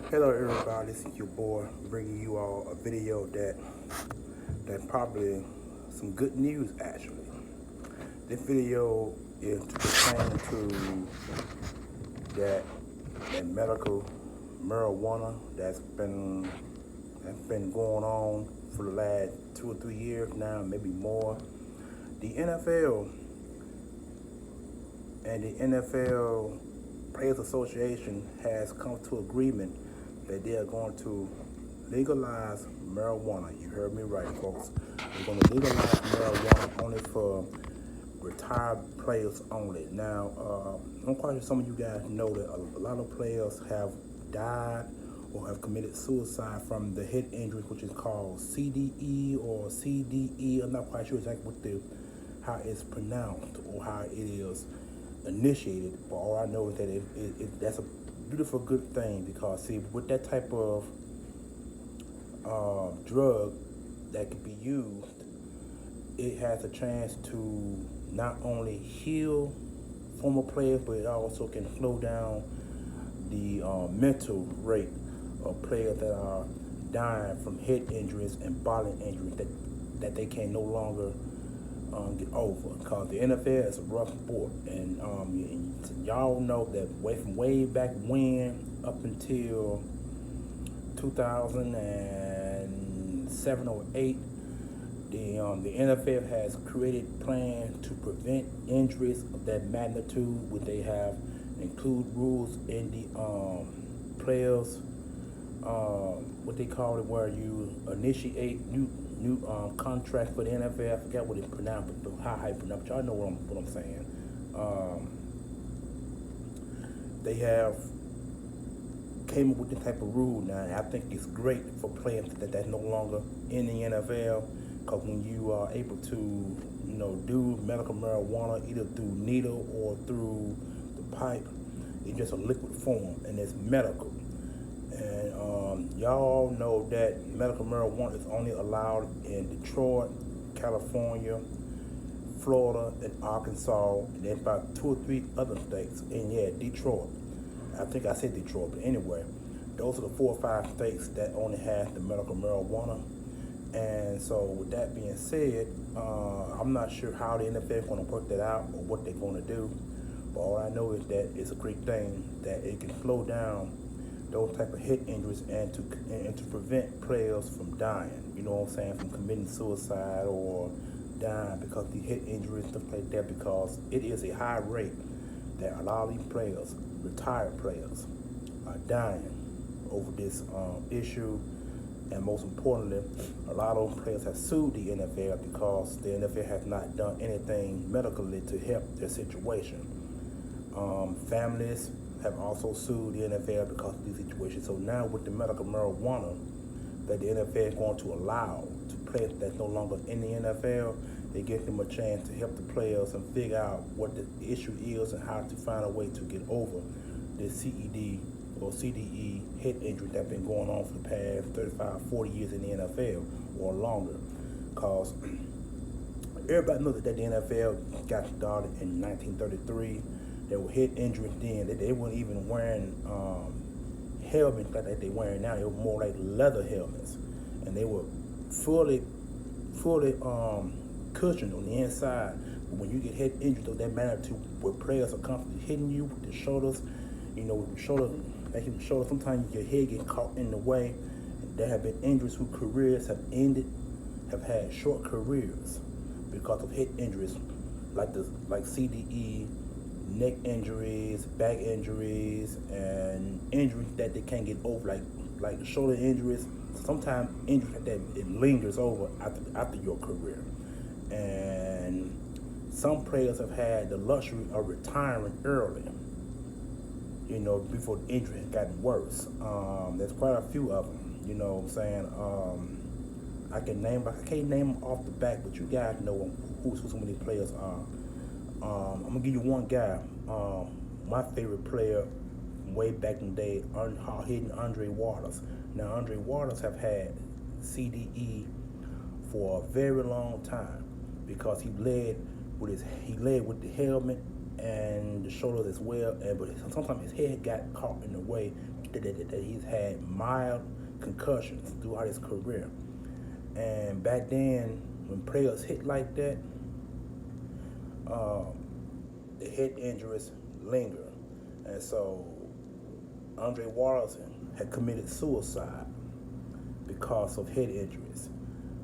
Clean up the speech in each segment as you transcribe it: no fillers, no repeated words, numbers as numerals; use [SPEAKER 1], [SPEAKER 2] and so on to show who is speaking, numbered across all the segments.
[SPEAKER 1] Hello everybody, this is your boy bringing you all a video that probably some good news actually. This video is pertaining to that that medical marijuana that's been going on for the last 2 or 3 years now, maybe more. The NFL and the NFL Players Association has come to agreement that they are going to legalize marijuana. You heard me right, folks. They're going to legalize marijuana only for retired players only. Now, I'm quite sure some of you guys know that a lot of players have died or have committed suicide from the head injury, which is called CDE or CDE. I'm not quite sure exactly how it's pronounced or how it is initiated, but all I know is that that's a beautiful good thing, because see, with that type of drug that could be used, it has a chance to not only heal former players, but it also can slow down the mental rate of players that are dying from head injuries and bodily injuries that they can no longer get over. Because the NFL is a rough sport, and y'all know that from way back when up until 2007 or 8, the NFL has created plans to prevent injuries of that magnitude, which they have include rules in the players, what they call it, where you initiate new contracts for the NFL. I forgot what it's pronounced, but how I pronounce it. Y'all know what I'm saying. They have came up with this type of rule now, and I think it's great for players that's no longer in the NFL, because when you are able to, do medical marijuana either through needle or through the pipe, it's just a liquid form and it's medical. And y'all know that medical marijuana is only allowed in Detroit, California, Florida, and Arkansas, and then about 2 or 3 other states. And yeah, Detroit. I think I said Detroit, but anyway, those are the 4 or 5 states that only have the medical marijuana. And so, with that being said, I'm not sure how the NFL is going to work that out or what they're going to do. But all I know is that it's a great thing that it can slow down those type of head injuries and to prevent players from dying. You know what I'm saying? From committing suicide or dying because of the head injuries and stuff like that. Because it is a high rate that a lot of these players, retired players, are dying over this issue. And most importantly, a lot of those players have sued the NFL because the NFL has not done anything medically to help their situation. Families have also sued the NFL because of these situations. So now with the medical marijuana that the NFL is going to allow to players that's no longer in the NFL, it gives them a chance to help the players and figure out what the issue is and how to find a way to get over the CED or CDE head injury that's been going on for the past 35, 40 years in the NFL or longer. Because everybody knows that the NFL got started in 1933. There were head injuries then. They weren't even wearing helmets like they wearing now. They were more like leather helmets, and they were fully cushioned on the inside. But when you get head injuries of that magnitude, where players are constantly hitting you with the shoulders, with the shoulder, sometimes your head get caught in the way. There have been injuries whose careers have ended, have had short careers because of head injuries, like CDE, neck injuries, back injuries, and injuries that they can't get over, like shoulder injuries. Sometimes injuries like that, it lingers over after your career. And some players have had the luxury of retiring early, before the injury has gotten worse. There's quite a few of them, you know what I'm saying? I can't name them off the back, but you guys know who some of these players are. I'm gonna give you one guy. My favorite player way back in the day, hidden Andre Waters. Now Andre Waters have had CDE for a very long time because he led with the helmet and the shoulders as well. But sometimes his head got caught in the way that he's had mild concussions throughout his career. And back then, when players hit like that, um, the head injuries linger. And so Andre Waters had committed suicide because of head injuries.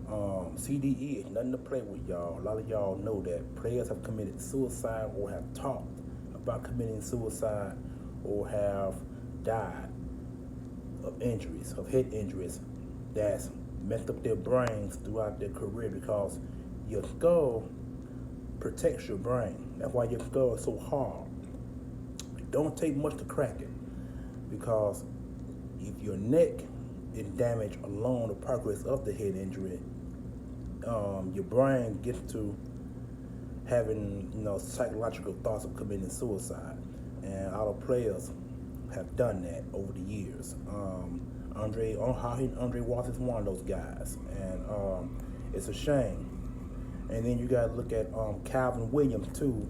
[SPEAKER 1] CDE is nothing to play with, y'all. A lot of y'all know that players have committed suicide or have talked about committing suicide or have died of injuries, of head injuries that's messed up their brains throughout their career, because your skull protects your brain. That's why your skull is so hard. It don't take much to crack it, because if your neck is damaged along the progress of the head injury, your brain gets to having psychological thoughts of committing suicide, and our players have done that over the years. Andre Waters is one of those guys, and it's a shame. And then you got to look at Calvin Williams too,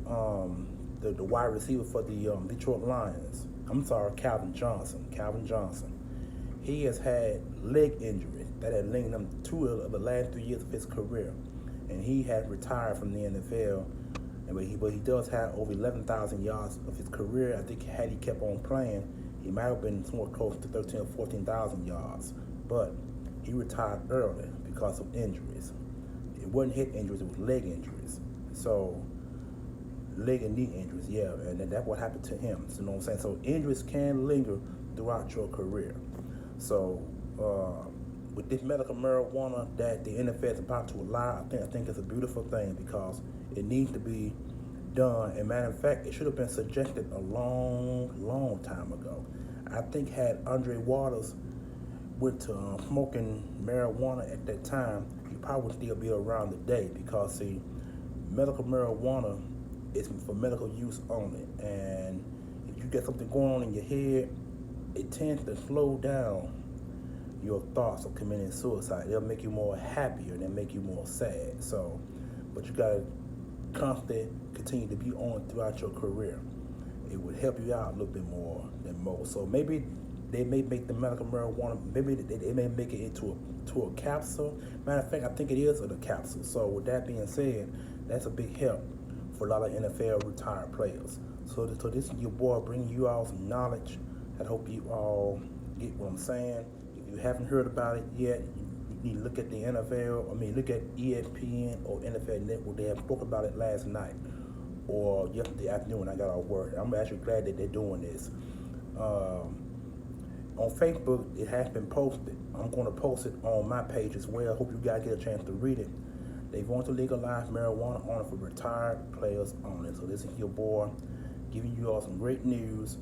[SPEAKER 1] the wide receiver for the Detroit Lions. I'm sorry, Calvin Johnson. He has had leg injuries that have linked him two of the last 3 years of his career, and he had retired from the NFL. But he does have over 11,000 yards of his career. I think had he kept on playing, he might have been somewhere close to 13 or 14,000 yards. But he retired early because of injuries. It wasn't hip injuries; it was leg injuries. So leg and knee injuries, yeah, and that's what happened to him. So, you know what I'm saying? So injuries can linger throughout your career. So with this medical marijuana that the NFL is about to allow, I think it's a beautiful thing, because it needs to be done. And matter of fact, it should have been suggested a long time ago. I think had Andre Waters went to smoking marijuana at that time, he probably would still be around today, because see, medical marijuana is for medical use only. And if you get something going on in your head, it tends to slow down your thoughts of committing suicide. It'll make you more happier than make you more sad. So, but you gotta constantly continue to be on throughout your career. It would help you out a little bit more than most. So maybe they may make the medical marijuana, maybe they may make it into a capsule. Matter of fact, I think it is in a capsule. So with that being said, that's a big help for a lot of NFL retired players. So this is your boy bringing you all some knowledge. I hope you all get what I'm saying. If you haven't heard about it yet, you need to look at the NFL. Look at ESPN or NFL Network. They have spoke about it last night or yesterday afternoon. I got off work. I'm actually glad that they're doing this. On Facebook, it has been posted. I'm going to post it on my page as well. Hope you guys get a chance to read it. They want to legalize marijuana only for retired players only. So this is your boy giving you all some great news.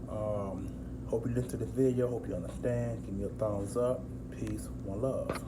[SPEAKER 1] Hope you listen to the video. Hope you understand. Give me a thumbs up. Peace. One love.